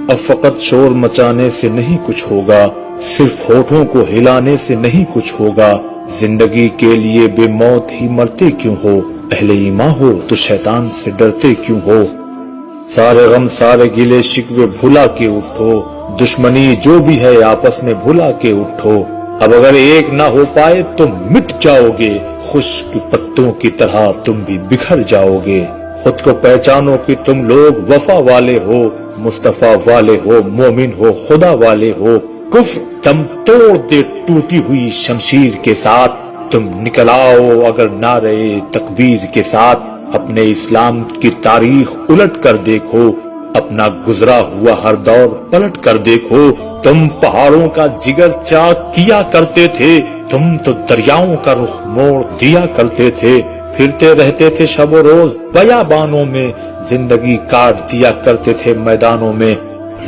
اب فقط شور مچانے سے نہیں کچھ ہوگا، صرف ہونٹوں کو ہلانے سے نہیں کچھ ہوگا، زندگی کے لیے بے موت ہی مرتے کیوں ہو، اہل ایمان ہو تو شیطان سے ڈرتے کیوں ہو، سارے غم سارے گلے شکوے بھلا کے اٹھو، دشمنی جو بھی ہے آپس میں بھلا کے اٹھو، اب اگر ایک نہ ہو پائے تو مٹ جاؤ گے، خشک پتوں کی طرح تم بھی بکھر جاؤ گے، خود کو پہچانو کہ تم لوگ وفا والے ہو، مصطفیٰ والے ہو، مومن ہو، خدا والے ہو، کفر دم توڑ دے ٹوٹی ہوئی شمشیر کے ساتھ، تم نکل آؤ اگر نعرے تکبیر کے ساتھ، اپنے اسلام کی تاریخ الٹ کر دیکھو، اپنا گزرا ہوا ہر دور پلٹ کر دیکھو، تم پہاڑوں کا جگر چاک کیا کرتے تھے، تم تو دریاؤں کا رخ موڑ دیا کرتے تھے، پھرتے رہتے تھے شب و روز بیابانوں میں، زندگی کاٹ دیا کرتے تھے میدانوں میں،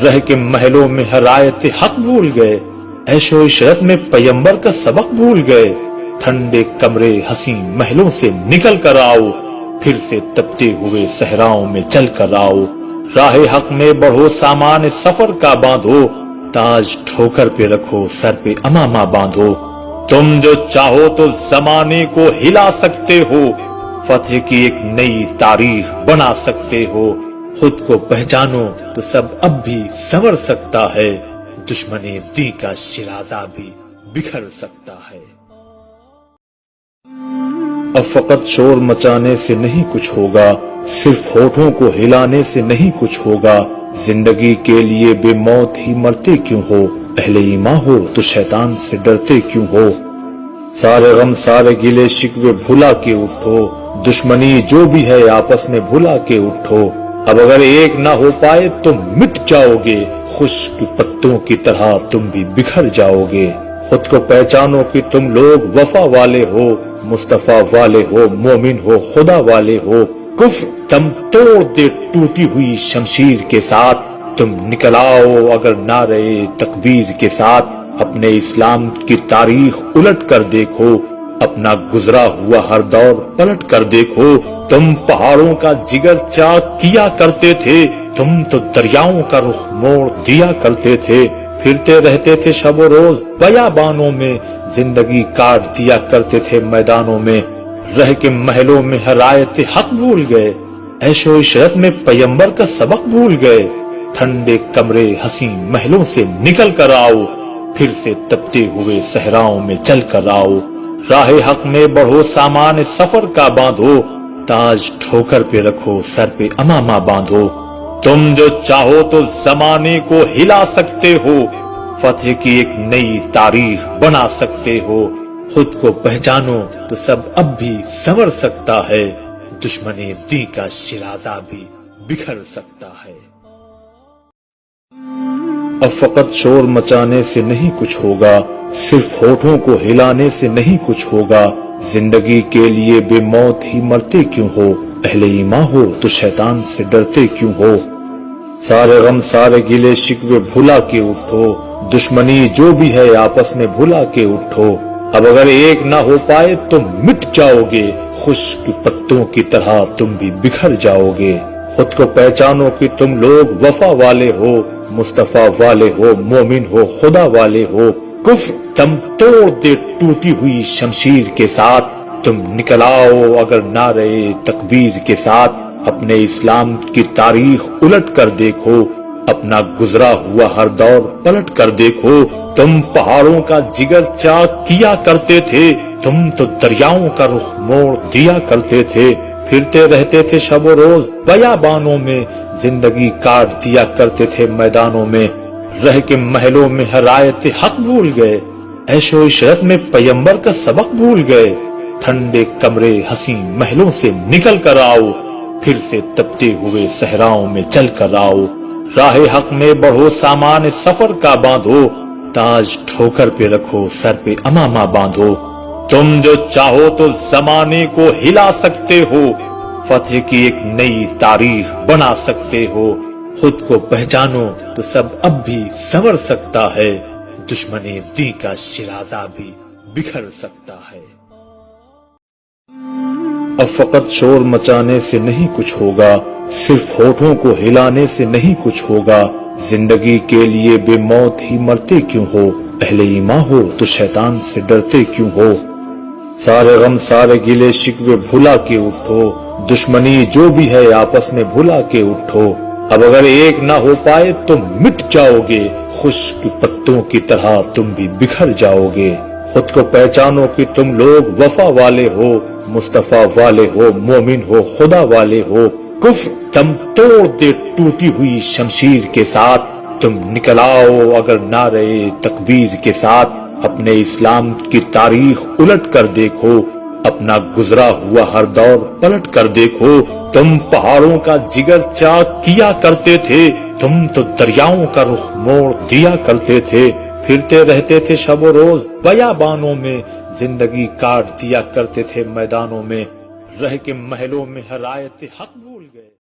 رہ کے محلوں میں ہر آیت حق بھول گئے، عیش و عشرت میں پیمبر کا سبق بھول گئے، ٹھنڈے کمرے حسین محلوں سے نکل کر آؤ، پھر سے تپتے ہوئے صحراؤں میں چل کر آؤ، راہ حق میں بڑھو سامان سفر کا باندھو، تاج ٹھوکر پہ رکھو سر پہ امامہ باندھو، تم جو چاہو تو زمانے کو ہلا سکتے ہو، فتح کی ایک نئی تاریخ بنا سکتے ہو، خود کو پہچانو تو سب اب بھی سنور سکتا ہے، دشمن دین کا شیرازہ بھی بکھر سکتا ہے۔ اب فقط شور مچانے سے نہیں کچھ ہوگا، صرف ہونٹوں کو ہلانے سے نہیں کچھ ہوگا، زندگی کے لیے بے موت ہی مرتے کیوں ہو، اہل ایمان ہو تو شیطان سے ڈرتے کیوں ہو، سارے غم سارے گلے شکوے بھلا کے اٹھو، دشمنی جو بھی ہے آپس میں بھلا کے اٹھو، اب اگر ایک نہ ہو پائے تو مٹ جاؤ گے، خشک پتوں کی طرح تم بھی بکھر جاؤ گے، خود کو پہچانو کہ تم لوگ وفا والے ہو، مصطفیٰ والے ہو، مومن ہو، خدا والے ہو، کفر دم توڑ دے ٹوٹی ہوئی شمشیر کے ساتھ، تم نکل آؤ اگر نعرے تکبیر کے ساتھ، اپنے اسلام کی تاریخ الٹ کر دیکھو، اپنا گزرا ہوا ہر دور پلٹ کر دیکھو، تم پہاڑوں کا جگر چاک کیا کرتے تھے، تم تو دریاؤں کا رخ موڑ دیا کرتے تھے، پھرتے رہتے تھے شب و روز بیابانوں میں، زندگی کاٹ دیا کرتے تھے میدانوں میں، رہ کے محلوں میں ہر آیت حق بھول گئے، عیش و عشرت میں پیمبر کا سبق بھول گئے، ٹھنڈے کمرے حسین محلوں سے نکل کر آؤ، پھر سے تپتے ہوئے صحراؤں میں چل کر آؤ، راہ حق میں بڑھو سامان سفر کا باندھو، تاج ٹھوکر پہ رکھو سر پہ امامہ باندھو، تم جو چاہو تو زمانے کو ہلا سکتے ہو، فتح کی ایک نئی تاریخ بنا سکتے ہو، خود کو پہچانو تو سب اب بھی سنور سکتا ہے، دشمن دین کا شیرازہ بھی بکھر سکتا ہے۔ اب فقط شور مچانے سے نہیں کچھ ہوگا، صرف ہونٹوں کو ہلانے سے نہیں کچھ ہوگا، زندگی کے لیے بے موت ہی مرتے کیوں ہو، اہل ایمان ہو تو شیطان سے ڈرتے کیوں ہو، سارے غم سارے گلے شکوے بھلا کے اٹھو، دشمنی جو بھی ہے آپس میں بھلا کے اٹھو، اب اگر ایک نہ ہو پائے تو مٹ جاؤ گے، خشک پتوں کی طرح تم بھی بکھر جاؤ گے، خود کو پہچانو کہ تم لوگ وفا والے ہو، مصطفیٰ والے ہو، مومن ہو، خدا والے ہو، کفر دم توڑ دے ٹوٹی ہوئی شمشیر کے ساتھ، تم نکل آؤ اگر نعرے تکبیر کے ساتھ، اپنے اسلام کی تاریخ الٹ کر دیکھو، اپنا گزرا ہوا ہر دور پلٹ کر دیکھو، تم پہاڑوں کا جگر چاک کیا کرتے تھے، تم تو دریاؤں کا رخ موڑ دیا کرتے تھے، پھرتے رہتے تھے شب و روز بیابانوں میں، زندگی کاٹ دیا کرتے تھے میدانوں میں، رہ کے محلوں میں ہر آیت حق بھول گئے، عیش و عشرت میں پیمبر کا سبق بھول گئے، ٹھنڈے کمرے حسین محلوں سے نکل کر آؤ، پھر سے تپتے ہوئے صحراؤں میں چل کر آؤ، راہ حق میں بڑھو سامان سفر کا باندھو، تاج ٹھوکر پہ رکھو سر پہ امامہ باندھو، تم جو چاہو تو زمانے کو ہلا سکتے ہو، فتح کی ایک نئی تاریخ بنا سکتے ہو، خود کو پہچانو تو سب اب بھی سنور سکتا ہے، دشمن دین کا شیرازہ بھی بکھر سکتا ہے۔ اب فقط شور مچانے سے نہیں کچھ ہوگا، صرف ہونٹوں کو ہلانے سے نہیں کچھ ہوگا، زندگی کے لیے بے موت ہی مرتے کیوں ہو؟ اہل ایمان ہو تو شیطان سے ڈرتے کیوں ہو؟ سارے غم سارے گلے شکوے بھلا کے اٹھو، دشمنی جو بھی ہے آپس میں بھلا کے اٹھو، اب اگر ایک نہ ہو پائے تو مٹ جاؤ گے، خشک پتوں کی طرح تم بھی بکھر جاؤ گے۔ خود کو پہچانو کہ تم لوگ وفا والے ہو، مصطفیٰ والے ہو، مومن ہو، خدا والے ہو۔ کفر دم توڑ دے ٹوٹی ہوئی شمشیر کے ساتھ، تم نکل آؤ اگر نعرے تکبیر کے ساتھ۔ اپنے اسلام کی تاریخ الٹ کر دیکھو، اپنا گزرا ہوا ہر دور پلٹ کر دیکھو۔ تم پہاڑوں کا جگر چاک کیا کرتے تھے، تم تو دریاؤں کا رخ موڑ دیا کرتے تھے، پھرتے رہتے تھے شب و روز بیابانوں میں، زندگی کاٹ دیا کرتے تھے میدانوں میں، رہ کے محلوں میں ہر آیت حق بھول گئے۔